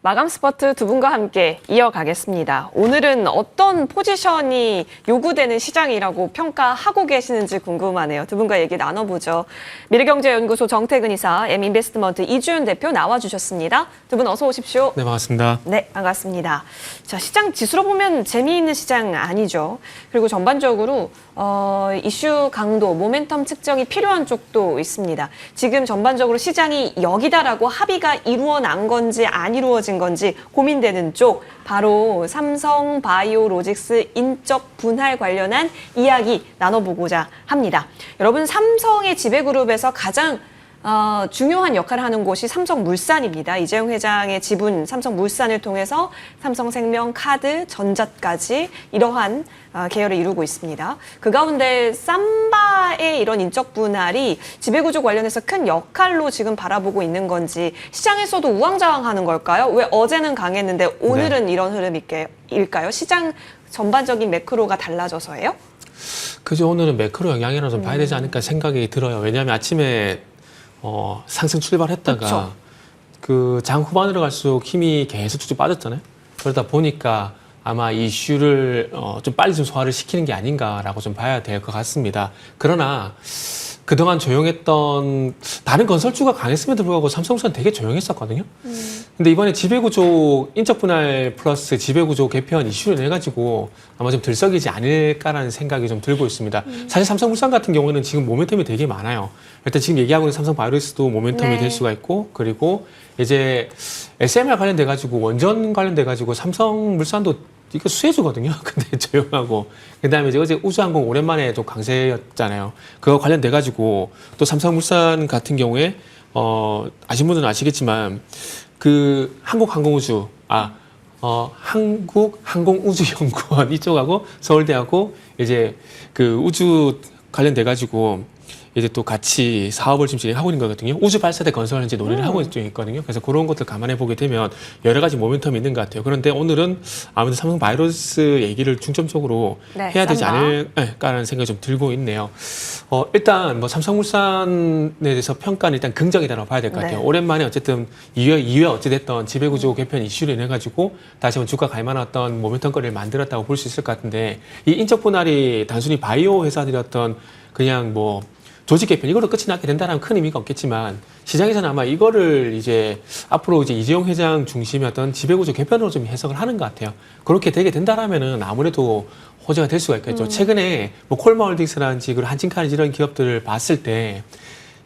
마감 스퍼트 두 분과 함께 이어가겠습니다. 오늘은 어떤 포지션이 요구되는 시장이라고 평가하고 계시는지 궁금하네요. 두 분과 얘기 나눠보죠. 미래경제연구소 정태근 이사, M인베스트먼트 이주윤 대표 나와주셨습니다. 두 분 어서 오십시오. 네, 반갑습니다. 네, 반갑습니다. 자, 시장 지수로 보면 재미있는 시장 아니죠. 그리고 전반적으로 이슈 강도, 모멘텀 측정이 필요한 쪽도 있습니다. 지금 전반적으로 시장이 여기다라고 합의가 이루어난 건지 안 이루어진 건지 고민되는 쪽, 바로 삼성 바이오로직스 인적 분할 관련한 이야기 나눠보고자 합니다. 여러분, 삼성의 지배그룹에서 가장 중요한 역할을 하는 곳이 삼성물산입니다. 이재용 회장의 지분 삼성물산을 통해서 삼성생명, 카드, 전자까지 이러한 계열을 이루고 있습니다. 그 가운데 삼바의 이런 인적 분할이 지배구조 관련해서 큰 역할로 지금 바라보고 있는 건지, 시장에서도 우왕좌왕하는 걸까요? 왜 어제는 강했는데 오늘은 이런 흐름일까요? 시장 전반적인 매크로가 달라져서예요? 그죠. 오늘은 매크로 영향이라도 좀 봐야 되지 않을까 생각이 들어요. 왜냐하면 아침에 상승 출발했다가 그 장 후반으로 갈수록 힘이 계속 쭉쭉 빠졌잖아요. 그러다 보니까 아마 이슈를 좀 빨리 좀 소화를 시키는 게 아닌가라고 좀 봐야 될 것 같습니다. 그러나 그동안 조용했던 다른 건설주가 강했음에도 불구하고 삼성물산 되게 조용했었거든요. 근데 이번에 지배구조 인적 분할 플러스 지배구조 개편 이슈를 내 가지고 아마 좀 들썩이지 않을까라는 생각이 좀 들고 있습니다. 사실 삼성물산 같은 경우는 지금 모멘텀이 되게 많아요. 일단 지금 얘기하고 있는 삼성바이오로직스도 모멘텀이 될 수가 있고, 그리고 이제 SMR 관련돼 가지고 원전 관련돼 가지고 삼성물산도 이거 수혜주거든요. 근데 조용하고. 그다음에 이제 어제 우주항공 오랜만에 좀 강세였잖아요. 그거 관련돼 가지고 또 삼성물산 같은 경우에 아시는 분들은 아시겠지만 그 한국항공우주연구원 이쪽하고 서울대하고 이제 그 우주 관련돼 가지고 이제 또 같이 사업을 지금 진행하고 있는 거거든요. 우주 발사대 건설 현재 논의를 하고 있거든요. 그래서 그런 것들 감안해 보게 되면 여러 가지 모멘텀이 있는 것 같아요. 그런데 오늘은 아무래도 삼성 바이오로직스 얘기를 중점적으로 해야 되지 않을까라는 생각이 좀 들고 있네요. 일단 뭐 삼성물산에 대해서 평가는 일단 긍정이라고 봐야 될 것 같아요. 오랜만에 어쨌든 2회 어찌됐던 지배구조 개편 이슈를 인해 가지고 다시 한번 주가 갈만한 어떤 모멘텀거리를 만들었다고 볼 수 있을 것 같은데, 이 인적 분할이 단순히 바이오 회사들이었던 그냥 뭐 조직 개편 이걸로 끝이 나게 된다는 큰 의미가 없겠지만, 시장에서는 아마 이거를 이제 앞으로 이제 이재용 회장 중심의 어떤 지배구조 개편으로 좀 해석을 하는 것 같아요. 그렇게 되게 된다라면은 아무래도 호재가 될 수가 있겠죠. 최근에 뭐 콜마홀딩스라든지 그리고 한진카드 이런 기업들을 봤을 때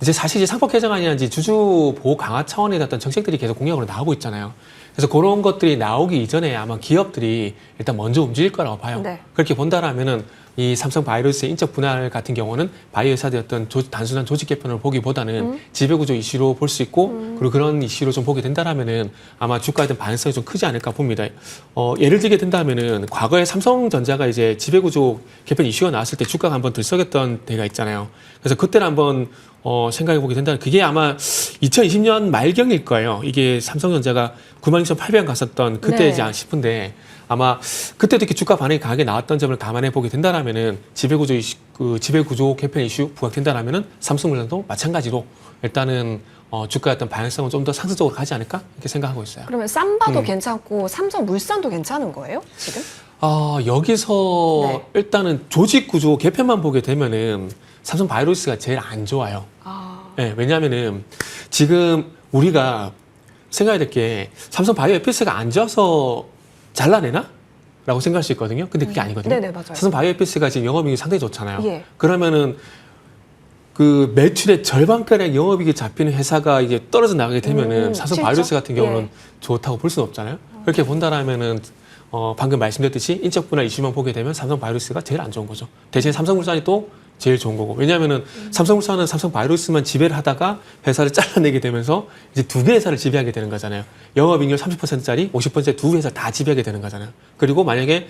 이제 사실 이제 상법 개정안이라든지 주주 보호 강화 차원의 어떤 정책들이 계속 공약으로 나오고 있잖아요. 그래서 그런 것들이 나오기 이전에 아마 기업들이 일단 먼저 움직일 거라고 봐요. 그렇게 본다라면은 이 삼성 바이오로직스의 인적 분할 같은 경우는 바이오 회사들의 어떤 단순한 조직 개편을 보기보다는 지배구조 이슈로 볼 수 있고, 그리고 그런 이슈로 좀 보게 된다라면은 아마 주가에 대한 반응성이 좀 크지 않을까 봅니다. 예를 들게 된다면은 과거에 삼성전자가 이제 지배구조 개편 이슈가 나왔을 때 주가가 한번 들썩였던 때가 있잖아요. 그래서 그때를 한번 생각해 보게 된다면 그게 아마 2020년 말경일 거예요. 이게 삼성전자가 96,800원 갔었던 그때이지 않 싶은데, 아마 그때도 이렇게 주가 반응이 강하게 나왔던 점을 감안해 보게 된다라면은 지배구조 개편 이슈 부각된다라면은 삼성물산도 마찬가지로 일단은 주가의 어떤 방향성은 좀 더 상승적으로 가지 않을까 이렇게 생각하고 있어요. 그러면 삼바도 괜찮고 삼성물산도 괜찮은 거예요, 지금? 여기서 일단은 조직 구조 개편만 보게 되면은 삼성 바이오로직스가 제일 안 좋아요. 네, 왜냐하면은 지금 우리가 생각해야 될 게 삼성 바이오 FS가 안 좋아서 잘라내나? 라고 생각할 수 있거든요. 근데 그게 아니거든요. 네네, 맞아요. 삼성 바이오 FS가 지금 영업이익이 상당히 좋잖아요. 그러면은 그 매출의 절반가량 영업이익이 잡히는 회사가 이게 떨어져 나가게 되면은 삼성 바이오로직스 같은 경우는 좋다고 볼 수는 없잖아요. 그렇게 본다라면은 방금 말씀드렸듯이 인적 분할 이슈만 보게 되면 삼성 바이오로직스가 제일 안 좋은 거죠. 대신에 삼성물산이 또 제일 좋은 거고. 왜냐하면은 삼성물산은 삼성 바이오로직스만 지배를 하다가 회사를 잘라내게 되면서 이제 두 개 회사를 지배하게 되는 거잖아요. 영업이익률 30%짜리 50%짜리 두 회사 다 지배하게 되는 거잖아요. 그리고 만약에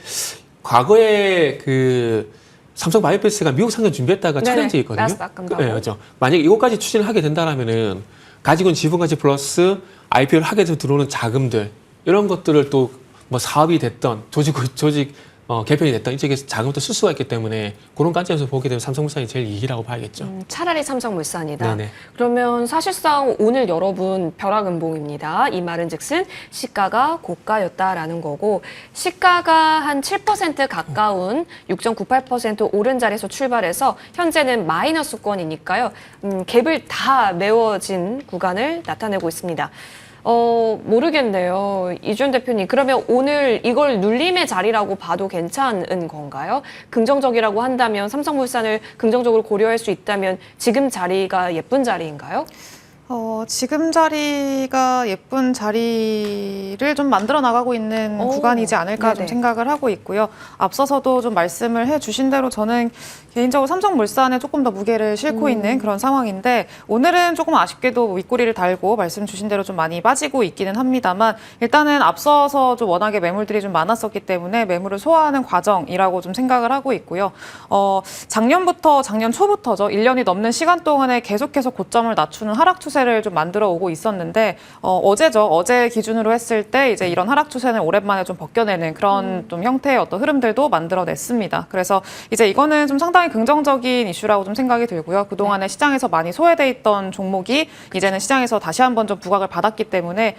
과거에 그 삼성 바이오로직스가 미국 상장 준비했다가 촬영지에 있거든요. 네, 그렇죠. 만약에 이것까지 추진을 하게 된다라면은 가지고 있는 지분가치 플러스 IPO를 하게 돼서 들어오는 자금들, 이런 것들을 또 뭐 사업이 됐던 조직 개편이 됐던 이쪽에서 자금을 또 쓸 수가 있기 때문에 그런 관점에서 보게 되면 삼성물산이 제일 이익이라고 봐야겠죠. 차라리 삼성물산이다. 네네. 그러면 사실상 오늘 여러분 벼락음봉입니다. 이 말은즉슨 시가가 고가였다라는 거고 시가가 한 7% 가까운 6.98% 오른 자리에서 출발해서 현재는 마이너스권이니까요. 갭을 다 메워진 구간을 나타내고 있습니다. 모르겠네요. 이준 대표님. 그러면 오늘 이걸 눌림의 자리라고 봐도 괜찮은 건가요? 긍정적이라고 한다면 삼성물산을 긍정적으로 고려할 수 있다면 지금 자리가 예쁜 자리인가요? 지금 자리가 예쁜 자리를 좀 만들어 나가고 있는 구간이지 않을까 네네. 좀 생각을 하고 있고요. 앞서서도 좀 말씀을 해주신 대로 저는 개인적으로 삼성물산에 조금 더 무게를 싣고 있는 그런 상황인데 오늘은 조금 아쉽게도 윗꼬리를 달고 말씀 주신 대로 좀 많이 빠지고 있기는 합니다만 일단은 앞서서 좀 워낙에 매물들이 좀 많았었기 때문에 매물을 소화하는 과정이라고 좀 생각을 하고 있고요. 작년 초부터죠. 1년이 넘는 시간 동안에 계속해서 고점을 낮추는 하락 추세를 좀 만들어 오고 있었는데 어제 기준으로 했을 때 이제 이런 하락 추세는 오랜만에 좀 벗겨내는 그런 좀 형태의 어떤 흐름들도 만들어냈습니다. 그래서 이제 이거는 좀 상당히 긍정적인 이슈라고 좀 생각이 들고요. 그동안에 시장에서 많이 소외돼 있던 종목이 이제는 시장에서 다시 한번 좀 부각을 받았기 때문에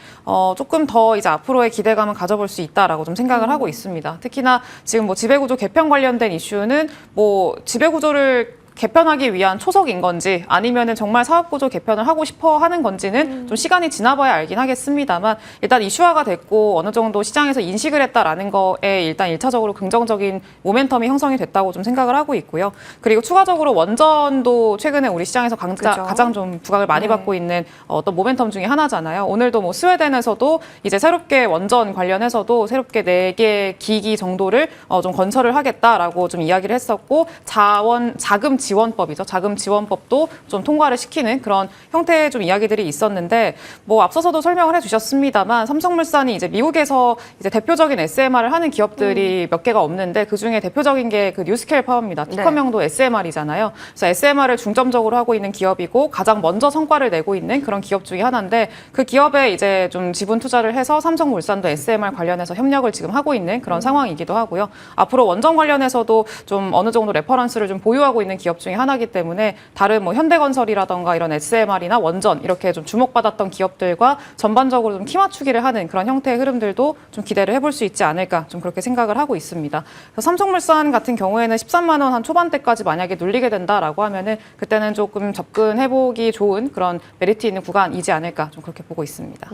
조금 더 이제 앞으로의 기대감을 가져볼 수 있다라고 좀 생각을 하고 있습니다. 특히나 지금 뭐 지배구조 개편 관련된 이슈는 뭐 지배구조를 개편하기 위한 초석인 건지 아니면은 정말 사업구조 개편을 하고 싶어 하는 건지는 좀 시간이 지나봐야 알긴 하겠습니다만 일단 이슈화가 됐고 어느 정도 시장에서 인식을 했다라는 거에 일단 1차적으로 긍정적인 모멘텀이 형성이 됐다고 좀 생각을 하고 있고요. 그리고 추가적으로 원전도 최근에 우리 시장에서 그죠. 가장 좀 부각을 많이 받고 있는 어떤 모멘텀 중에 하나잖아요. 오늘도 뭐 스웨덴에서도 이제 새롭게 원전 관련해서도 새롭게 4개 기기 정도를 좀 건설을 하겠다라고 좀 이야기를 했었고 자금 지원법이죠. 자금 지원법도 좀 통과를 시키는 그런 형태의 좀 이야기들이 있었는데 뭐 앞서서도 설명을 해주셨습니다만 삼성물산이 이제 미국에서 이제 대표적인 SMR을 하는 기업들이 몇 개가 없는데 그 중에 대표적인 게 그 뉴스케일 파워입니다. 티커명도 SMR이잖아요. 그래서 SMR을 중점적으로 하고 있는 기업이고 가장 먼저 성과를 내고 있는 그런 기업 중에 하나인데 그 기업에 이제 좀 지분 투자를 해서 삼성물산도 SMR 관련해서 협력을 지금 하고 있는 그런 상황이기도 하고요. 앞으로 원전 관련해서도 좀 어느 정도 레퍼런스를 좀 보유하고 있는 기업 중에 하나이기 때문에 다른 뭐 현대건설이라던가 이런 SMR이나 원전 이렇게 좀 주목받았던 기업들과 전반적으로 좀 키 맞추기를 하는 그런 형태의 흐름들도 좀 기대를 해볼 수 있지 않을까 좀 그렇게 생각을 하고 있습니다. 그래서 삼성물산 같은 경우에는 13만 원 한 초반대까지 만약에 눌리게 된다라고 하면은 그때는 조금 접근해보기 좋은 그런 메리트 있는 구간이지 않을까 좀 그렇게 보고 있습니다.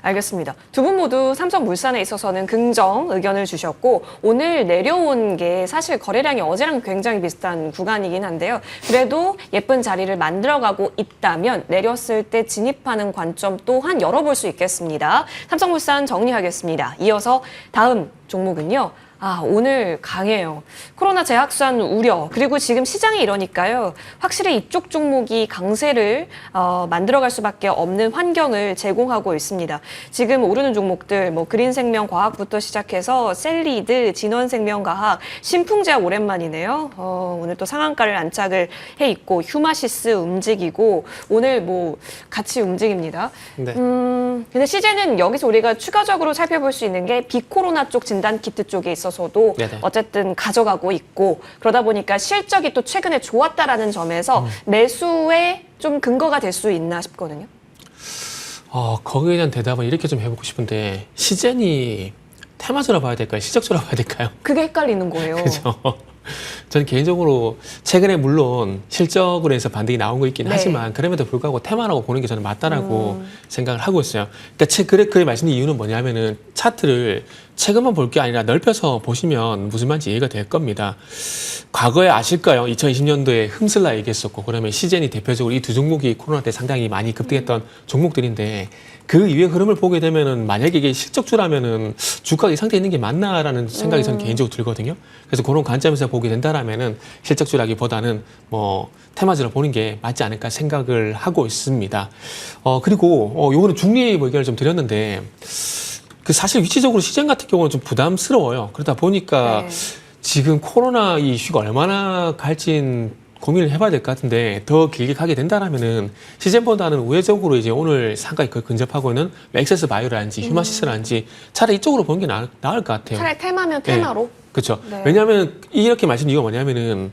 알겠습니다. 두 분 모두 삼성물산에 있어서는 긍정 의견을 주셨고 오늘 내려온 게 사실 거래량이 어제랑 굉장히 비슷한 구간이긴 한데요. 그래도 예쁜 자리를 만들어가고 있다면 내렸을 때 진입하는 관점 또한 열어볼 수 있겠습니다. 삼성물산 정리하겠습니다. 이어서 다음 종목은요. 오늘 강해요. 코로나 재확산 우려, 그리고 지금 시장이 이러니까요. 확실히 이쪽 종목이 강세를 만들어갈 수밖에 없는 환경을 제공하고 있습니다. 지금 오르는 종목들, 뭐 그린생명과학부터 시작해서 셀리드, 진원생명과학, 신풍제약 오랜만이네요. 오늘 또 상한가를 안착을 해 있고 휴마시스 움직이고 오늘 뭐 같이 움직입니다. 네. 근데 시제는 여기서 우리가 추가적으로 살펴볼 수 있는 게 비코로나 쪽 진단 키트 쪽에 있어서도 네네. 어쨌든 가져가고 있고 그러다 보니까 실적이 또 최근에 좋았다라는 점에서 매수에 좀 근거가 될 수 있나 싶거든요. 거기에 대한 대답은 이렇게 좀 해보고 싶은데 시젠이 테마주라 봐야 될까요? 시적주라 봐야 될까요? 그게 헷갈리는 거예요. 그죠? 저는 개인적으로 최근에 물론 실적으로 해서 반등이 나온 거 있긴 네. 하지만 그럼에도 불구하고 테마라고 보는 게 저는 맞다라고 생각을 하고 있어요. 그러니까 그래 말씀드린 이유는 뭐냐면은 차트를 최근만 볼 게 아니라 넓혀서 보시면 무슨 말인지 이해가 될 겁니다. 과거에 아실까요? 2020년도에 흠슬라 얘기했었고 그러면 시젠이 대표적으로 이 두 종목이 코로나 때 상당히 많이 급등했던 종목들인데 그 이후의 흐름을 보게 되면은 만약에 이게 실적주라면은 주가가 이 상태에 있는 게 맞나라는 생각이 저는 개인적으로 들거든요. 그래서 그런 관점에서 보게 된다라면은 실적주라기보다는 뭐 테마주로 보는 게 맞지 않을까 생각을 하고 있습니다. 그리고 요거는 중립 의견을 좀 드렸는데 그 사실 위치적으로 시장 같은 경우는 좀 부담스러워요. 그러다 보니까 네. 지금 코로나 이 이슈가 얼마나 갈진 고민을 해봐야 될 것 같은데 더 길게 가게 된다라면은 시즌보다는 우회적으로 이제 오늘 상가에 거의 근접하고 있는 엑세스 바이오라든지 휴마시스라든지 차라리 이쪽으로 보는 게 나을 것 같아요. 차라리 테마면 테마로. 그렇죠. 네. 왜냐하면 이렇게 말씀 이유가 뭐냐면은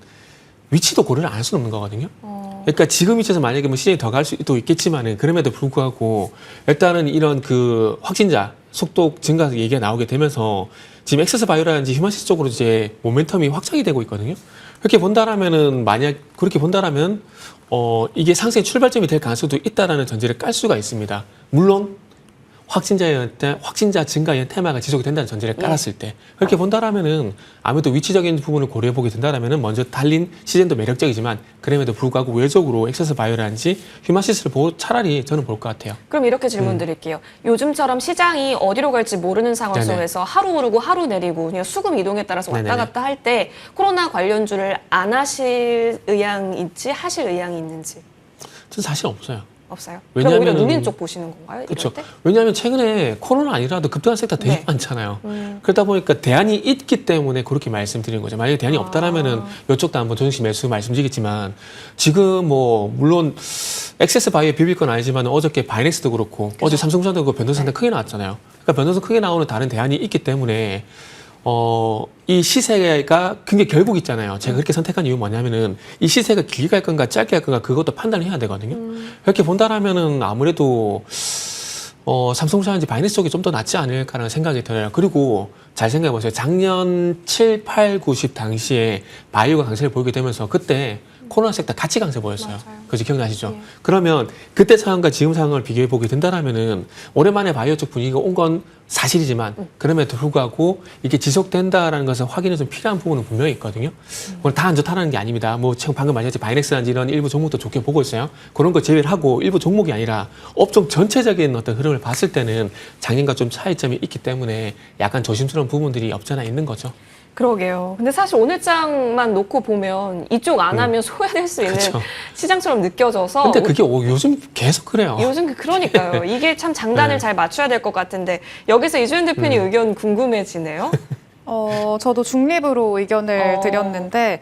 위치도 고려를 안 할 수는 없는 거거든요. 그러니까 지금 위치에서 만약에 뭐 시즌이 더 갈 수도 있겠지만은 그럼에도 불구하고 일단은 이런 그 확진자 속도 증가 얘기가 나오게 되면서 지금 엑세스 바이오라든지 휴마시스 쪽으로 이제 모멘텀이 확장이 되고 있거든요. 그렇게 본다라면은 만약 그렇게 본다라면 이게 상승의 출발점이 될 가능성도 있다라는 전제를 깔 수가 있습니다. 물론 확진자 증가의 테마가 지속이 된다는 전제를 깔았을 때 그렇게 본다라면은 아무래도 위치적인 부분을 고려해 보게 된다라면은 먼저 달린 시즌도 매력적이지만 그럼에도 불구하고 외적으로 엑세스 바이오라든지 휴마시스를 보고 차라리 저는 볼 것 같아요. 그럼 이렇게 질문 드릴게요. 요즘처럼 시장이 어디로 갈지 모르는 상황 네네. 속에서 하루 오르고 하루 내리고 그냥 수급 이동에 따라서 왔다 네네네. 갔다 할 때 코로나 관련주를 안 하실 의향인지 하실 의향이 있는지 저는 사실 없어요. 없어요? 그럼 오히려 왜냐하면은- 누리는 쪽 보시는 건가요? 그렇죠. 이럴 때? 왜냐하면 최근에 코로나 아니라도 급등한 섹터 되게 네. 많잖아요. 그러다 보니까 대안이 있기 때문에 그렇게 말씀드리는 거죠. 만약에 대안이 없다라면은 이쪽도 한번 조정식 매수 말씀드리겠지만 지금 뭐 물론 엑세스 바이오 비빌 건 아니지만 어저께 바이넥스도 그렇고 어제 삼성전자도 그 변동성 상당히 크게 나왔잖아요. 그러니까 변동성 크게 나오는 다른 대안이 있기 때문에 이 시세가 굉장히 결국 있잖아요. 제가 그렇게 선택한 이유 뭐냐면은 이 시세가 길게 갈 건가 짧게 갈 건가 그것도 판단을 해야 되거든요. 그렇게 본다라면은 아무래도 삼성전자인지 바이낸스 쪽이 좀 더 낫지 않을까라는 생각이 들어요. 그리고 잘 생각해 보세요. 작년 7, 8, 9, 10 당시에 바이오가 강세를 보이게 되면서 그때 코로나 섹터 같이 강세 보였어요. 맞아요. 그죠? 기억나시죠? 예. 그러면 그때 상황과 지금 상황을 비교해 보게 된다라면은 오랜만에 바이오 쪽 분위기가 온 건 사실이지만 그럼에도 불구하고 이게 지속된다라는 것은 확인이 좀 필요한 부분은 분명히 있거든요. 오늘 다 안 좋다는 게 아닙니다. 뭐 지금 방금 말했지 바이넥스라든지 이런 일부 종목도 좋게 보고 있어요. 그런 거 제외를 하고 일부 종목이 아니라 업종 전체적인 어떤 흐름을 봤을 때는 작년과 좀 차이점이 있기 때문에 약간 조심스러운 부분들이 없잖아 있는 거죠. 그러게요. 근데 사실 오늘 장만 놓고 보면 이쪽 안 하면 소외될 수 있는 그렇죠. 시장처럼 느껴져서 근데 그게 요즘 계속 그래요. 요즘 그러니까요. 이게 참 장단을 네. 잘 맞춰야 될 것 같은데 여기서 이주연 대표님 의견 궁금해지네요. 저도 중립으로 의견을 드렸는데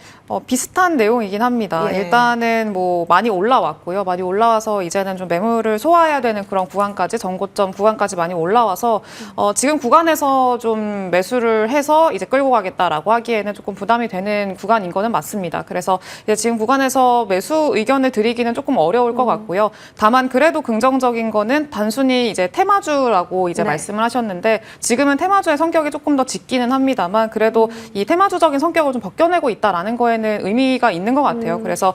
비슷한 내용이긴 합니다. 예. 일단은 뭐 많이 올라왔고요. 많이 올라와서 이제는 좀 매물을 소화해야 되는 그런 구간까지 전고점 구간까지 많이 올라와서 지금 구간에서 좀 매수를 해서 이제 끌고 가겠다라고 하기에는 조금 부담이 되는 구간인 거는 맞습니다. 그래서 이제 지금 구간에서 매수 의견을 드리기는 조금 어려울 것 같고요. 다만 그래도 긍정적인 거는 단순히 이제 테마주라고 이제 네. 말씀을 하셨는데 지금은 테마주의 성격이 조금 더 짙기는 합니다만 그래도 이 테마주적인 성격을 좀 벗겨내고 있다라는 거에는 의미가 있는 것 같아요. 그래서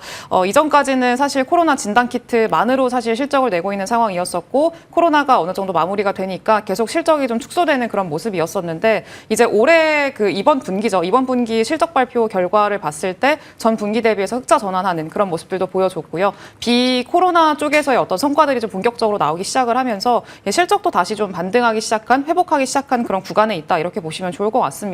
이전까지는 사실 코로나 진단 키트만으로 사실 실적을 내고 있는 상황이었었고 코로나가 어느 정도 마무리가 되니까 계속 실적이 좀 축소되는 그런 모습이었었는데 이제 올해 그 이번 분기죠. 이번 분기 실적 발표 결과를 봤을 때 전 분기 대비해서 흑자 전환하는 그런 모습들도 보여줬고요. 비코로나 쪽에서의 어떤 성과들이 좀 본격적으로 나오기 시작을 하면서 실적도 다시 좀 반등하기 시작한 회복하기 시작한 그런 구간에 있다 이렇게 보시면 좋을 것 같습니다.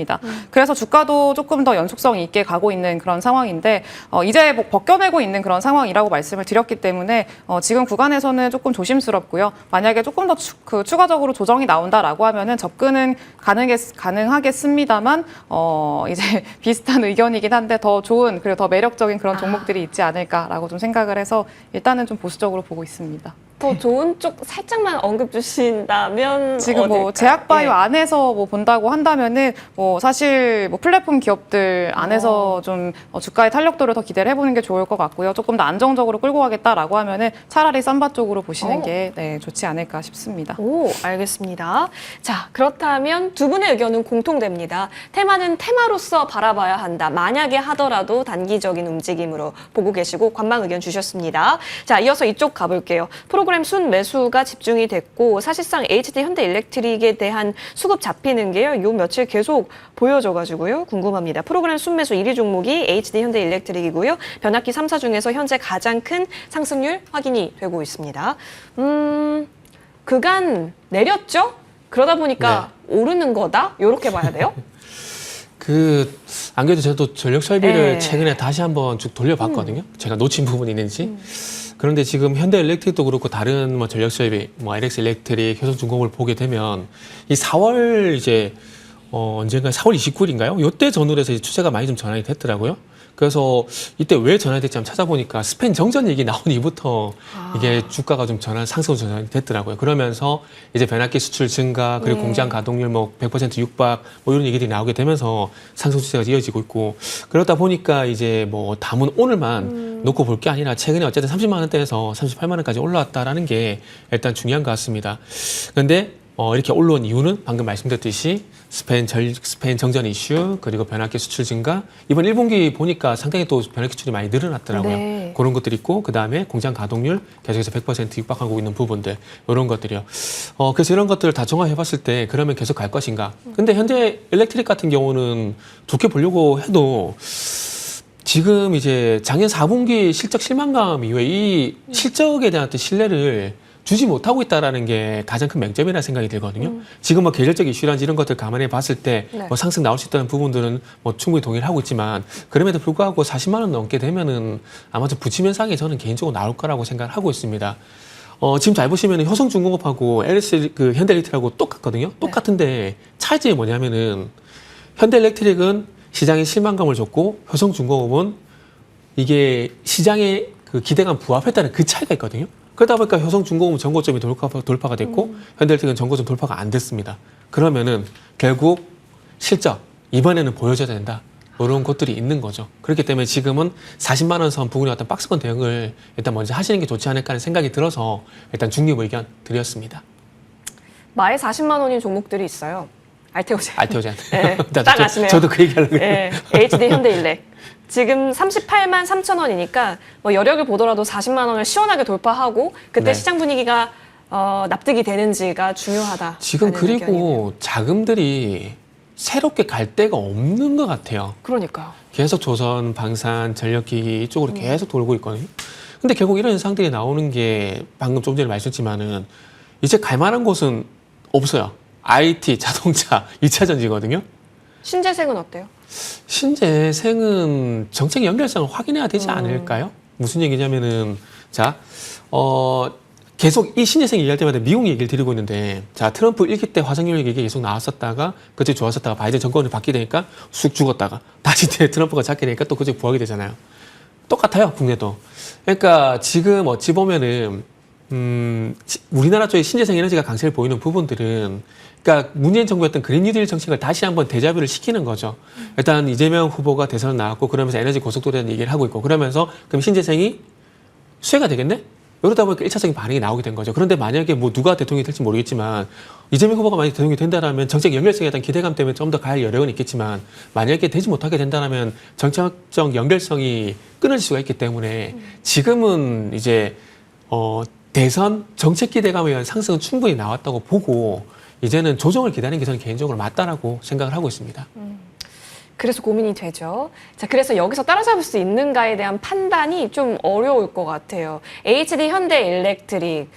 그래서 주가도 조금 더 연속성 있게 가고 있는 그런 상황인데 이제 뭐 벗겨내고 있는 그런 상황이라고 말씀을 드렸기 때문에 지금 구간에서는 조금 조심스럽고요. 만약에 조금 더 추가적으로 조정이 나온다라고 하면은 접근은 가능하겠습니다만 이제 비슷한 의견이긴 한데 더 좋은 그리고 더 매력적인 그런 종목들이 있지 않을까라고 좀 생각을 해서 일단은 좀 보수적으로 보고 있습니다. 더 좋은 쪽 살짝만 언급 주신다면 지금 뭐 어딜까요? 제약바이오 예. 안에서 뭐 본다고 한다면은 뭐 사실 뭐 플랫폼 기업들 안에서 좀 주가의 탄력도를 더 기대를 해보는 게 좋을 것 같고요. 조금 더 안정적으로 끌고 가겠다라고 하면은 차라리 쌈바 쪽으로 보시는 게 좋지 않을까 싶습니다. 오, 알겠습니다. 자, 그렇다면 두 분의 의견은 공통됩니다. 테마는 테마로서 바라봐야 한다. 만약에 하더라도 단기적인 움직임으로 보고 계시고 관망 의견 주셨습니다. 자, 이어서 이쪽 가볼게요. 프로그램 순 매수가 집중이 됐고 사실상 HD 현대일렉트릭에 대한 수급 잡히는 게요. 요 며칠 계속 보여져가지고요. 궁금합니다. 프로그램 순 매수 1위 종목이 HD 현대일렉트릭이고요. 변압기 3사 중에서 현재 가장 큰 상승률 확인이 되고 있습니다. 그간 내렸죠? 그러다 보니까 오르는 거다? 이렇게 봐야 돼요? 안 그래도 저도 전력 설비를 네. 최근에 다시 한번 쭉 돌려봤거든요. 제가 놓친 부분이 있는지. 그런데 지금 현대일렉트릭도 그렇고 다른 뭐 전력 설비, 뭐 LX 일렉트릭, 효성중공업을 보게 되면 이 4월 이제 언젠가 4월 29일인가요? 요때 전후로 해서 이제 추세가 많이 좀 전환이 됐더라고요. 그래서 이때 왜 전환됐지 한번 찾아보니까 스페인 정전 얘기 나온 이후부터 이게 주가가 좀 상승 전환이 됐더라고요. 그러면서 이제 변압기 수출 증가 그리고 공장 가동률 뭐 100% 육박 뭐 이런 얘기들이 나오게 되면서 상승 추세가 이어지고 있고 그러다 보니까 이제 뭐 담은 오늘만 놓고 볼 게 아니라 최근에 어쨌든 30만 원대에서 38만 원까지 올라왔다라는 게 일단 중요한 것 같습니다. 그런데 이렇게 올라온 이유는 방금 말씀드렸듯이 스페인 정전 이슈 그리고 변압기 수출 증가 이번 1분기 보니까 상당히 또 변압기 수출이 많이 늘어났더라고요. 네. 그런 것들이 있고 그다음에 공장 가동률 계속해서 100% 육박하고 있는 부분들 이런 것들이요. 그래서 이런 것들을 다 종합해봤을 때 그러면 계속 갈 것인가. 근데 현재 일렉트릭 같은 경우는 좋게 보려고 해도 지금 이제 작년 4분기 실적 실망감 이후에 이 실적에 대한 어떤 신뢰를 주지 못하고 있다라는 게 가장 큰 맹점이라 생각이 들거든요. 지금 뭐 계절적 이슈라든지 이런 것들 감안해 봤을 때 네. 뭐 상승 나올 수 있다는 부분들은 뭐 충분히 동의를 하고 있지만 그럼에도 불구하고 40만 원 넘게 되면은 아마 좀 부침 현상이 저는 개인적으로 나올 거라고 생각을 하고 있습니다. 지금 잘 보시면 효성중공업하고 LS 그 현대일렉트릭하고 똑같거든요. 똑같은데 차이점이 뭐냐면은 현대일렉트릭은 시장에 실망감을 줬고 효성중공업은 이게 시장의 그 기대감 부합했다는 그 차이가 있거든요. 그러다 보니까 효성중공업은 전고점이 돌파가 됐고 현대일렉트릭은 전고점 돌파가 안 됐습니다. 그러면은 결국 실적 이번에는 보여줘야 된다. 이런 것들이 있는 거죠. 그렇기 때문에 지금은 40만 원 선 부근의 어떤 박스권 대응을 일단 먼저 하시는 게 좋지 않을까 하는 생각이 들어서 일단 중립 의견 드렸습니다. 마에 40만 원인 종목들이 있어요. 알테오젠. 알테오젠. 네, 딱 아시네요. 저도 그 얘기하려고 네, HD 현대일렉. 지금 38만 3천 원이니까 뭐 여력을 보더라도 40만 원을 시원하게 돌파하고 그때 네. 시장 분위기가 납득이 되는지가 중요하다. 지금 그리고 자금들이 새롭게 갈 데가 없는 것 같아요. 그러니까요. 계속 조선, 방산, 전력기기 이쪽으로 계속 돌고 있거든요. 근데 결국 이런 현상들이 나오는 게 방금 좀 전에 말씀드렸지만은 이제 갈 만한 곳은 없어요. IT, 자동차, 2차 전지거든요. 신재생은 어때요? 신재생은 정책 연결성을 확인해야 되지 않을까요? 무슨 얘기냐면은 자, 계속 이 신재생 얘기할 때마다 미국 얘기를 드리고 있는데 자, 트럼프 1기 때 화석연료 얘기 계속 나왔었다가 그때 좋았었다가 바이든 정권이 바뀌게 되니까 쑥 죽었다가 다시 트럼프가 잡게 되니까 또 그때 부하게 되잖아요. 똑같아요, 국내도. 그러니까 지금 어찌 보면은 우리나라 쪽에 신재생 에너지가 강세를 보이는 부분들은 그러니까 문재인 정부였던 그린 뉴딜 정책을 다시 한번 데자뷰를 시키는 거죠. 일단 이재명 후보가 대선을 나왔고 그러면서 에너지 고속도로에 대한 얘기를 하고 있고 그러면서 그럼 신재생이 수혜가 되겠네? 이러다 보니까 1차적인 반응이 나오게 된 거죠. 그런데 만약에 뭐 누가 대통령이 될지 모르겠지만 이재명 후보가 만약에 대통령이 된다라면 정책 연결성에 대한 기대감 때문에 좀 더 갈 여력은 있겠지만 만약에 되지 못하게 된다라면 정책적 연결성이 끊어질 수가 있기 때문에 지금은 이제 대선 정책 기대감에 의한 상승은 충분히 나왔다고 보고 이제는 조정을 기다리는 게 저는 개인적으로 맞다라고 생각을 하고 있습니다. 그래서 고민이 되죠. 자, 그래서 여기서 따라잡을 수 있는가에 대한 판단이 좀 어려울 것 같아요. HD 현대일렉트릭.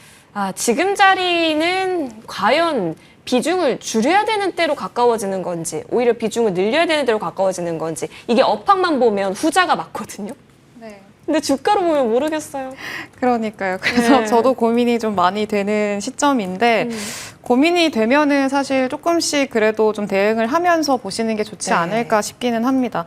지금 자리는 과연 비중을 줄여야 되는 때로 가까워지는 건지 오히려 비중을 늘려야 되는 때로 가까워지는 건지 이게 업황만 보면 후자가 맞거든요. 네. 근데 주가로 보면 모르겠어요. 그러니까요. 그래서 네. 저도 고민이 좀 많이 되는 시점인데 고민이 되면은 사실 조금씩 그래도 좀 대응을 하면서 보시는 게 좋지 네. 않을까 싶기는 합니다.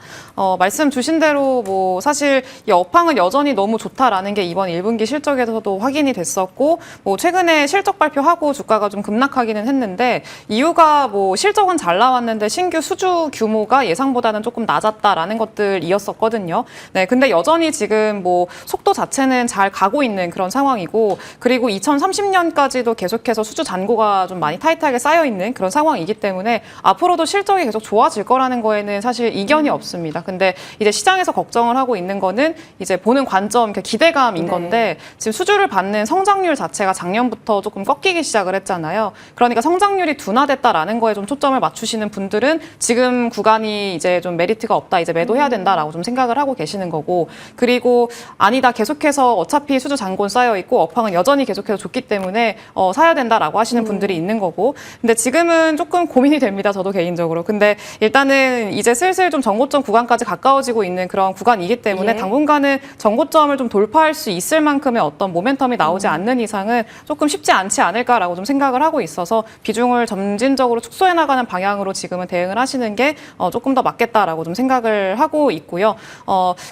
말씀 주신 대로 뭐 사실 이 업황은 여전히 너무 좋다라는 게 이번 1분기 실적에서도 확인이 됐었고 뭐 최근에 실적 발표하고 주가가 좀 급락하기는 했는데 이유가 뭐 실적은 잘 나왔는데 신규 수주 규모가 예상보다는 조금 낮았다라는 것들이었었거든요. 네, 근데 여전히 지금 뭐 속도 자체는 잘 가고 있는 그런 상황이고 그리고 2030년까지도 계속해서 수주 잔고가 좀 많이 타이트하게 쌓여 있는 그런 상황이기 때문에 앞으로도 실적이 계속 좋아질 거라는 거에는 사실 이견이 없습니다. 근데 이제 시장에서 걱정을 하고 있는 거는 이제 보는 관점, 그러니까 기대감인 네. 건데 지금 수주를 받는 성장률 자체가 작년부터 조금 꺾이기 시작을 했잖아요. 그러니까 성장률이 둔화됐다라는 거에 좀 초점을 맞추시는 분들은 지금 구간이 이제 좀 메리트가 없다, 이제 매도해야 된다라고 좀 생각을 하고 계시는 거고 그리고 아니다, 계속해서 어차피 수주 잔고는 쌓여 있고 업황은 여전히 계속해서 좋기 때문에 사야 된다라고 하시는 분들이 있는 거고. 근데 지금은 조금 고민이 됩니다. 저도 개인적으로. 근데 일단은 이제 슬슬 좀 전고점 구간까지 가까워지고 있는 그런 구간이기 때문에 예. 당분간은 전고점을 좀 돌파할 수 있을 만큼의 어떤 모멘텀이 나오지 않는 이상은 조금 쉽지 않지 않을까라고 좀 생각을 하고 있어서 비중을 점진적으로 축소해 나가는 방향으로 지금은 대응을 하시는 게 조금 더 맞겠다라고 좀 생각을 하고 있고요.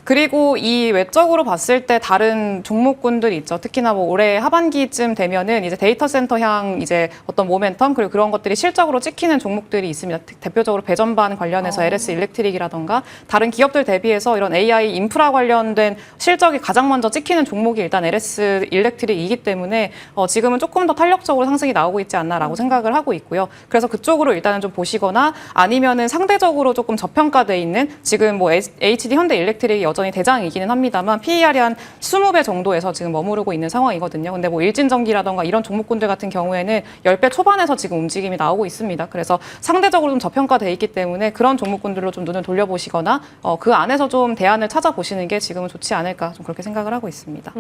그리고 이 외적으로 봤을 때 다른 종목군들이 있죠. 특히나 뭐 올해 하반기쯤 되면은 이제 데이터 센터 향 이제 어떤 모멘텀 그리고 그런 것들이 실적으로 찍히는 종목들이 있습니다. 대표적으로 배전반 관련해서 LS 일렉트릭이라던가 다른 기업들 대비해서 이런 AI 인프라 관련된 실적이 가장 먼저 찍히는 종목이 일단 LS 일렉트릭이기 때문에 지금은 조금 더 탄력적으로 상승이 나오고 있지 않나라고 생각을 하고 있고요. 그래서 그쪽으로 일단은 좀 보시거나 아니면은 상대적으로 조금 저평가돼 있는 지금 뭐 HD 현대 일렉트릭이 여전히 대장이기는 합니다만 PER이 한 20배 정도에서 지금 머무르고 있는 상황이거든요. 근데 뭐 일진전기라던가 이런 종목군들 같은 경우에는 10배 초반에서 지금 움직임이 나오고 있습니다. 그래서 상대적으로 좀 저평가돼 있기 때문에 그런 종목군들로 좀 눈을 돌려보시거나 그 안에서 좀 대안을 찾아보시는 게 지금은 좋지 않을까 좀 그렇게 생각을 하고 있습니다.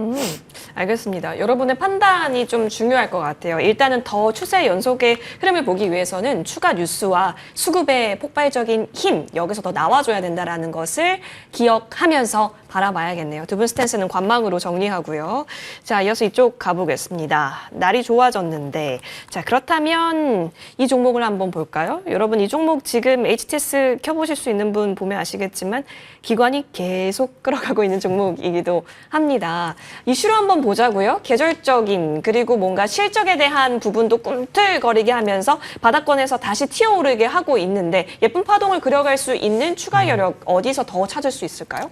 알겠습니다. 여러분의 판단이 좀 중요할 것 같아요. 일단은 더 추세 연속의 흐름을 보기 위해서는 추가 뉴스와 수급의 폭발적인 힘, 여기서 더 나와줘야 된다라는 것을 기억하면서 바라봐야겠네요. 두 분 스탠스는 관망으로 정리하고요. 자, 이어서 이쪽 가보겠습니다. 날이 좋아졌는데, 자, 그렇다면 이 종목을 한번 볼까요? 여러분, 이 종목 지금 HTS 켜보실 수 있는 분 보면 아시겠지만 기관이 계속 끌어가고 있는 종목이기도 합니다. 이슈로 한번 보자고요. 계절적인 그리고 뭔가 실적에 대한 부분도 꿈틀거리게 하면서 바닥권에서 다시 튀어오르게 하고 있는데 예쁜 파동을 그려갈 수 있는 추가 여력 어디서 더 찾을 수 있을까요?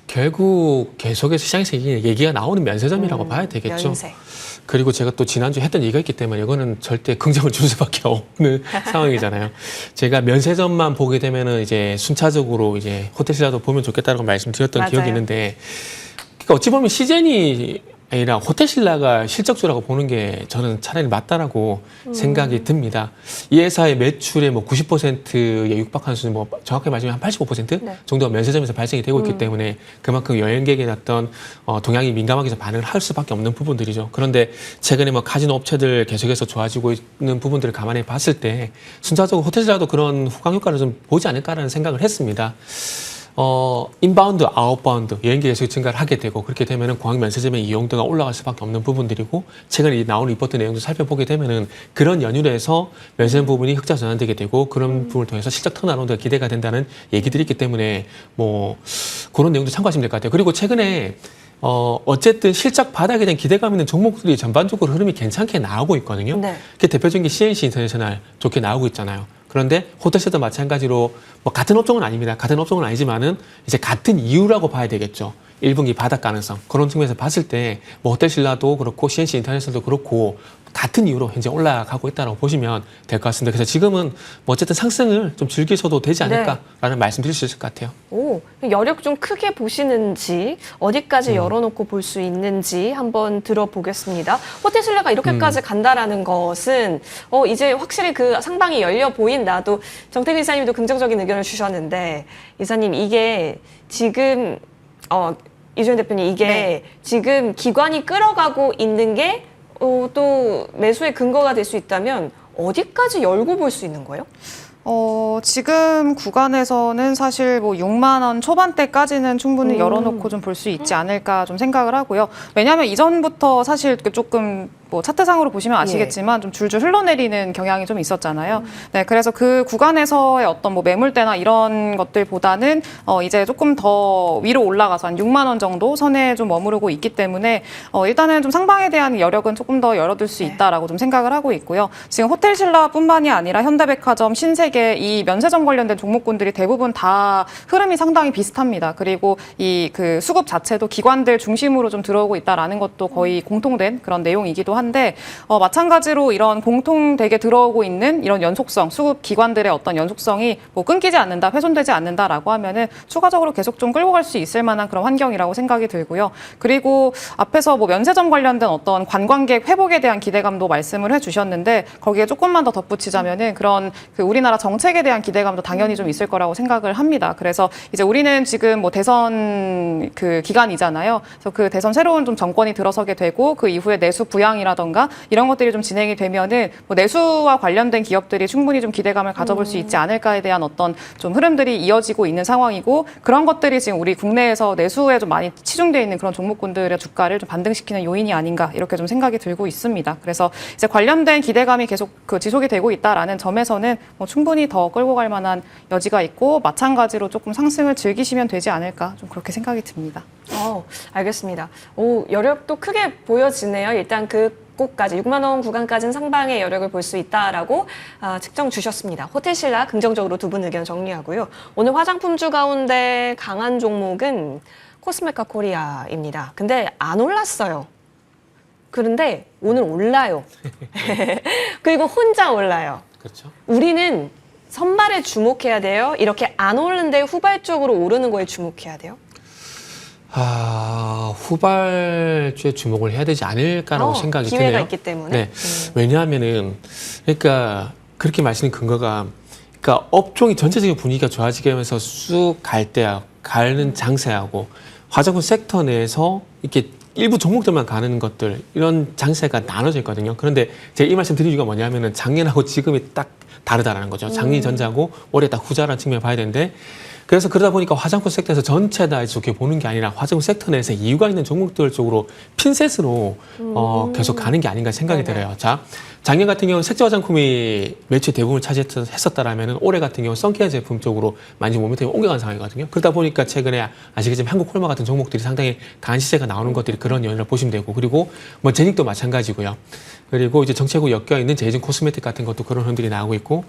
결국 계속해서 시장에서 얘기가 나오는 면세점이라고 봐야 되겠죠. 면세. 그리고 제가 또 지난주에 했던 얘기가 있기 때문에 이거는 절대 긍정을 줄 수밖에 없는 상황이잖아요. 제가 면세점만 보게 되면은 이제 순차적으로 이제 호텔시라도 보면 좋겠다라고 말씀드렸던 맞아요. 기억이 있는데, 그러니까 어찌 보면 시즌이 아니라 호텔신라가 실적주라고 보는 게 저는 차라리 맞다라고 생각이 듭니다. 이 회사의 매출의 뭐 90%에 육박하는 수는 뭐 정확하게 말하면 한 85% 네. 정도가 면세점에서 발생이 되고 있기 때문에 그만큼 여행객의 어떤 동향이 민감하게 반응을 할 수밖에 없는 부분들이죠. 그런데 최근에 뭐 카지노 업체들 계속해서 좋아지고 있는 부분들을 감안해 봤을 때 순차적으로 호텔신라도 그런 후광 효과를 좀 보지 않을까라는 생각을 했습니다. 인바운드, 아웃바운드, 여행객이 계속 증가를 하게 되고 그렇게 되면은 공항 면세점의 이용도가 올라갈 수밖에 없는 부분들이고 최근에 나오는 리포트 내용도 살펴보게 되면은 그런 연유에서 면세점 부분이 흑자 전환되게 되고 그런 부분을 통해서 실적 턴어라운드가 기대가 된다는 얘기들이 있기 때문에 뭐 그런 내용도 참고하시면 될 것 같아요. 그리고 최근에 어쨌든 실적 바닥에 대한 기대감 있는 종목들이 전반적으로 흐름이 괜찮게 나오고 있거든요. 네. 그 대표적인 게 CNC 인터내셔널 좋게 나오고 있잖아요. 그런데 호텔시도 마찬가지로 뭐 같은 업종은 아닙니다. 같은 업종은 아니지만은 이제 같은 이유라고 봐야 되겠죠. 1분기 바닥 가능성 그런 측면에서 봤을 때 뭐 호텔신라도 그렇고 CNC 인터내셔널도 그렇고 같은 이유로 현재 올라가고 있다고 보시면 될 것 같습니다. 그래서 지금은 뭐 어쨌든 상승을 좀 즐기셔도 되지 않을까라는 말씀드릴 수 있을 것 같아요. 오, 여력 좀 크게 보시는지 어디까지 열어놓고 볼 수 있는지 한번 들어보겠습니다. 호텔신라가 이렇게까지 간다라는 것은 이제 확실히 그 상방이 열려 보인다도 정태근 이사님도 긍정적인 의견을 주셨는데 이사님 이게 지금 이주연 대표님 이게 네. 지금 기관이 끌어가고 있는 게 또 매수의 근거가 될 수 있다면 어디까지 열고 볼 수 있는 거예요? 지금 구간에서는 사실 뭐 6만 원 초반대까지는 충분히 열어놓고 좀 볼 수 있지 않을까 좀 생각을 하고요. 왜냐하면 이전부터 사실 조금 뭐 차트상으로 보시면 아시겠지만 좀 줄줄 흘러내리는 경향이 좀 있었잖아요. 네, 그래서 그 구간에서의 어떤 뭐 매물대나 이런 것들보다는 이제 조금 더 위로 올라가서 한 6만 원 정도 선에 좀 머무르고 있기 때문에 일단은 좀 상방에 대한 여력은 조금 더 열어둘 수 있다라고 좀 생각을 하고 있고요. 지금 호텔신라뿐만이 아니라 현대백화점, 신세계 이 면세점 관련된 종목군들이 대부분 다 흐름이 상당히 비슷합니다. 그리고 이 그 수급 자체도 기관들 중심으로 좀 들어오고 있다라는 것도 거의 공통된 그런 내용이기도 한데 마찬가지로 이런 공통되게 들어오고 있는 이런 연속성, 수급 기관들의 어떤 연속성이 뭐 끊기지 않는다, 훼손되지 않는다라고 하면은 추가적으로 계속 좀 끌고 갈 수 있을 만한 그런 환경이라고 생각이 들고요. 그리고 앞에서 뭐 면세점 관련된 어떤 관광객 회복에 대한 기대감도 말씀을 해주셨는데 거기에 조금만 더 덧붙이자면은 그런 그 우리나라 정책에 대한 기대감도 당연히 좀 있을 거라고 생각을 합니다. 그래서 이제 우리는 지금 뭐 대선 그 기간이잖아요. 그래서 그 대선 새로운 좀 정권이 들어서게 되고 그 이후에 내수 부양이라 개방이라던가 이런 것들이 좀 진행이 되면은 뭐 내수와 관련된 기업들이 충분히 좀 기대감을 가져볼 수 있지 않을까에 대한 어떤 좀 흐름들이 이어지고 있는 상황이고 그런 것들이 지금 우리 국내에서 내수에 좀 많이 치중되어 있는 그런 종목군들의 주가를 좀 반등시키는 요인이 아닌가 이렇게 좀 생각이 들고 있습니다. 그래서 이제 관련된 기대감이 계속 지속이 되고 있다라는 점에서는 뭐 충분히 더 끌고 갈 만한 여지가 있고 마찬가지로 조금 상승을 즐기시면 되지 않을까 좀 그렇게 생각이 듭니다. 알겠습니다. 여력도 크게 보여지네요. 일단 그 곳까지 6만 원 구간까지는 상방의 여력을 볼 수 있다라고 측정 주셨습니다. 호텔신라 긍정적으로 두 분 의견 정리하고요. 오늘 화장품주 가운데 강한 종목은 코스메카 코리아입니다. 근데 안 올랐어요. 그런데 오늘 올라요. 그리고 혼자 올라요. 그렇죠. 우리는 선발에 주목해야 돼요. 이렇게 안 오르는데 후발적으로 오르는 거에 주목해야 돼요. 후발주에 주목을 해야 되지 않을까라고 생각이 기회가 드네요. 있기 때문에. 네. 왜냐하면은 그러니까 그렇게 말씀드린 근거가 그러니까 업종이 전체적인 분위기가 좋아지게 하면서 쑥 갈 때하고 가는 장세하고 화장품 섹터 내에서 이렇게 일부 종목들만 가는 것들 이런 장세가 나눠져 있거든요. 그런데 제가 이 말씀 드린 이유가 뭐냐면은 작년하고 지금이 딱 다르다라는 거죠. 작년이 전자고 올해 딱 후자라는 측면을 봐야 되는데 그래서 그러다 보니까 화장품 섹터에서 전체 다 이렇게 보는 게 아니라 화장품 섹터 내에서 이유가 있는 종목들 쪽으로 핀셋으로 계속 가는 게 아닌가 생각이 들어요. 자, 작년 같은 경우는 색조 화장품이 매출 대부분을 차지했었다라면은 올해 같은 경우는 선케어 제품 쪽으로 많이 모멘텀이 옮겨간 상황이거든요. 그러다 보니까 최근에 아시겠지만 한국 콜마 같은 종목들이 상당히 강한 시세가 나오는 것들이 그런 연유를 보시면 되고 그리고 뭐 제닉도 마찬가지고요. 그리고 이제 정책하고 엮여 있는 제이슨 코스메틱 같은 것도 그런 흐름들이 나오고 있고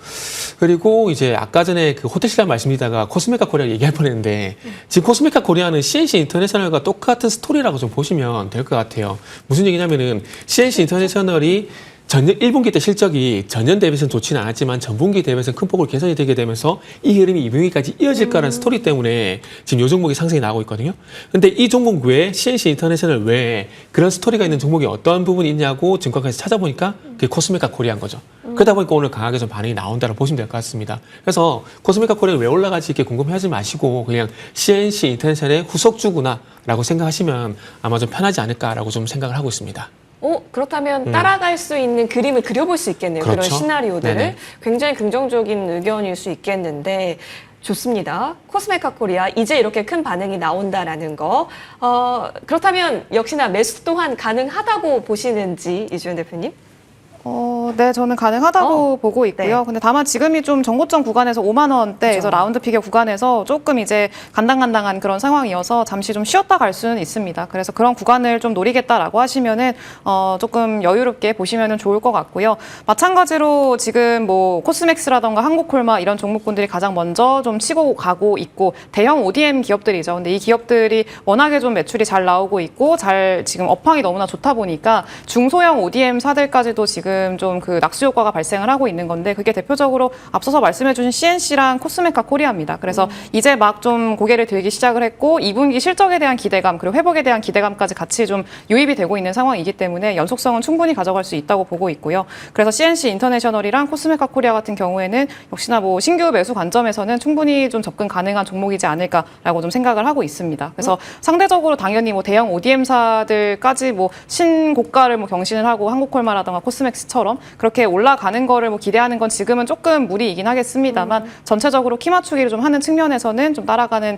그리고 이제 아까 전에 그 호텔신라 말씀드리다가 코스메카 코리아 얘기할 뻔했는데 지금 코스메카 코리아는 CNC 인터내셔널과 똑같은 스토리라고 좀 보시면 될 것 같아요. 무슨 얘기냐면은 CNC 인터내셔널이 전년 1분기 때 실적이 전년 대비해서는 좋지는 않았지만 전분기 대비해서는 큰 폭으로 개선이 되게 되면서 이 흐름이 2분기까지 이어질 거라는 스토리 때문에 지금 이 종목이 상승이 나오고 있거든요. 근데 이 종목 외에 CNC 인터내셔널 외에 그런 스토리가 있는 종목이 어떤 부분이 있냐고 증권가에서 찾아보니까 그게 코스메카 코리아인 거죠. 그러다 보니까 오늘 강하게 좀 반응이 나온다고 보시면 될 것 같습니다. 그래서 코스메카 코리아 왜 올라갈지 이렇게 궁금해하지 마시고 그냥 CNC 인터내셔널의 후속주구나라고 생각하시면 아마 좀 편하지 않을까라고 좀 생각을 하고 있습니다. 그렇다면 따라갈 수 있는 그림을 그려볼 수 있겠네요. 그렇죠. 그런 시나리오들을. 네네. 굉장히 긍정적인 의견일 수 있겠는데 좋습니다. 코스메카 코리아 이제 이렇게 큰 반응이 나온다라는 거. 그렇다면 역시나 매수 또한 가능하다고 보시는지 이주연 대표님? 네, 저는 가능하다고 보고 있고요. 네. 근데 다만 지금이 좀 정고점 구간에서 5만 원대에서 라운드 픽의 구간에서 조금 이제 간당간당한 그런 상황이어서 잠시 좀 쉬었다 갈 수는 있습니다. 그래서 그런 구간을 좀 노리겠다라고 하시면은 조금 여유롭게 보시면은 좋을 것 같고요. 마찬가지로 지금 뭐 코스맥스라던가 한국콜마 이런 종목군들이 가장 먼저 좀 치고 가고 있고 대형 ODM 기업들이죠. 근데 이 기업들이 워낙에 좀 매출이 잘 나오고 있고 잘 지금 업황이 너무나 좋다 보니까 중소형 ODM 사들까지도 지금 좀 그 낙수 효과가 발생을 하고 있는 건데 그게 대표적으로 앞서서 말씀해주신 CNC랑 코스메카 코리아입니다. 그래서 이제 막 좀 고개를 들기 시작을 했고 2분기 실적에 대한 기대감 그리고 회복에 대한 기대감까지 같이 좀 유입이 되고 있는 상황이기 때문에 연속성은 충분히 가져갈 수 있다고 보고 있고요. 그래서 CNC 인터내셔널이랑 코스메카 코리아 같은 경우에는 역시나 뭐 신규 매수 관점에서는 충분히 좀 접근 가능한 종목이지 않을까라고 좀 생각을 하고 있습니다. 그래서 상대적으로 당연히 뭐 대형 ODM사들까지 뭐 신고가를 뭐 경신을 하고 한국콜마라던가 코스맥스처럼 그렇게 올라가는 거를 뭐 기대하는 건 지금은 조금 무리이긴 하겠습니다만 전체적으로 키 맞추기를 좀 하는 측면에서는 좀 따라가는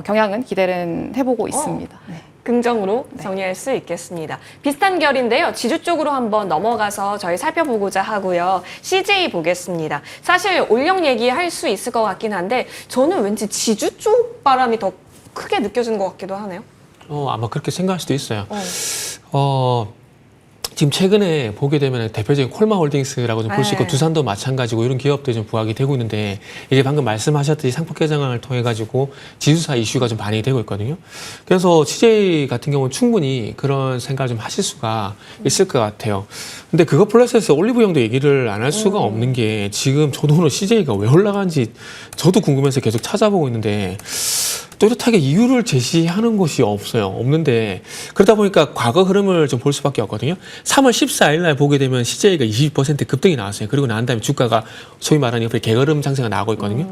경향은 기대는 해보고 있습니다. 네. 긍정으로 정리할 수 있겠습니다. 비슷한 결인데요. 지주 쪽으로 한번 넘어가서 저희 살펴보고자 하고요. CJ 보겠습니다. 사실 올영 얘기할 수 있을 것 같긴 한데 저는 왠지 지주 쪽 바람이 더 크게 느껴지는 것 같기도 하네요. 아마 그렇게 생각할 수도 있어요. 지금 최근에 보게 되면 대표적인 콜마홀딩스라고 좀 볼 수 있고 두산도 마찬가지고 이런 기업들이 좀 부각이 되고 있는데 이게 방금 말씀하셨듯이 상품 개정을 통해 가지고 지수사 이슈가 좀 반영이 되고 있거든요. 그래서 CJ 같은 경우는 충분히 그런 생각을 좀 하실 수가 있을 것 같아요. 근데 그거 플러스해서 올리브영도 얘기를 안 할 수가 없는 게 지금 저도 오늘 CJ가 왜 올라간지 저도 궁금해서 계속 찾아보고 있는데 또렷하게 이유를 제시하는 곳이 없는데 그러다 보니까 과거 흐름을 좀 볼 수밖에 없거든요. 3월 14일 날 보게 되면 CJ가 20% 급등이 나왔어요. 그리고 난 다음에 주가가 소위 말하는 옆에 개걸음 상승가 나오고 있거든요.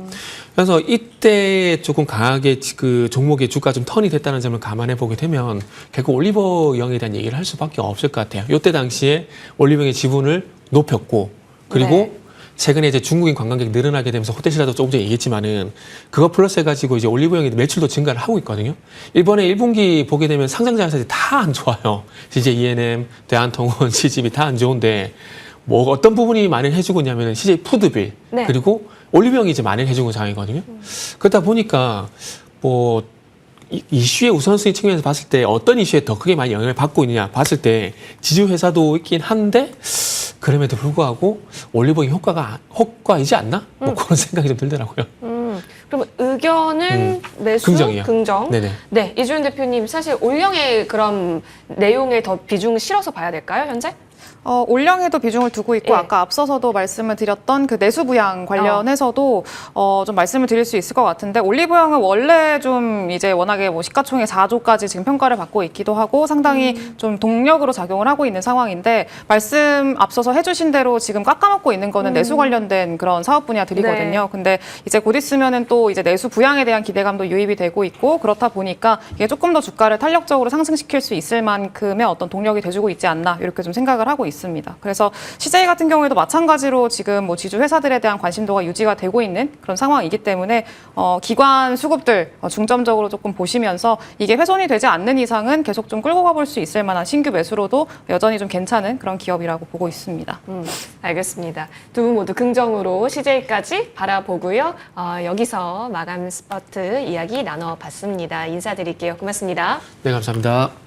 그래서 이때 조금 강하게 그 종목의 주가 좀 턴이 됐다는 점을 감안해 보게 되면 결국 올리버영에 대한 얘기를 할 수밖에 없을 것 같아요. 이때 당시에 올리버영의 지분을 높였고 그리고 네. 최근에 이제 중국인 관광객이 늘어나게 되면서 호텔 신라도 조금 전에 얘기했지만은 그거 플러스 해가지고 이제 올리브영이 매출도 증가를 하고 있거든요. 이번에 1분기 보게 되면 상장자 회사들이 다 안 좋아요. CJ E&M, 대한통운, CGV 다 안 좋은데 뭐 어떤 부분이 만회해주고 있냐면은 CJ 푸드빌 네. 그리고 올리브영이 이제 만회해주고 있는 상황이거든요. 그러다 보니까 뭐 이슈의 우선순위 측면에서 봤을 때 어떤 이슈에 더 크게 많이 영향을 받고 있느냐 봤을 때 지주 회사도 있긴 한데 그럼에도 불구하고 올리브영이 효과이지 않나? 뭐 그런 생각이 좀 들더라고요. 그럼 의견은 매수, 긍정이요. 긍정. 네네. 네, 이주연 대표님 사실 올영의 그런 내용에 더 비중을 실어서 봐야 될까요, 현재? 올영에도 비중을 두고 있고 예. 아까 앞서서도 말씀을 드렸던 그 내수 부양 관련해서도 좀 말씀을 드릴 수 있을 것 같은데 올리브영은 원래 좀 이제 워낙에 뭐 시가총액 4조까지 지금 평가를 받고 있기도 하고 상당히 좀 동력으로 작용을 하고 있는 상황인데 말씀 앞서서 해주신 대로 지금 깎아먹고 있는 거는 내수 관련된 그런 사업 분야들이거든요. 네. 근데 이제 곧 있으면은 또 이제 내수 부양에 대한 기대감도 유입이 되고 있고 그렇다 보니까 이게 조금 더 주가를 탄력적으로 상승시킬 수 있을 만큼의 어떤 동력이 돼주고 있지 않나 이렇게 좀 생각을 하고 있습니다. 그래서 CJ 같은 경우에도 마찬가지로 지금 뭐 지주 회사들에 대한 관심도가 유지가 되고 있는 그런 상황이기 때문에 기관 수급들 중점적으로 조금 보시면서 이게 훼손이 되지 않는 이상은 계속 좀 끌고 가볼 수 있을 만한 신규 매수로도 여전히 좀 괜찮은 그런 기업이라고 보고 있습니다. 알겠습니다. 두 분 모두 긍정으로 CJ까지 바라보고요. 여기서 마감 스퍼트 이야기 나눠봤습니다. 인사드릴게요. 고맙습니다. 네, 감사합니다.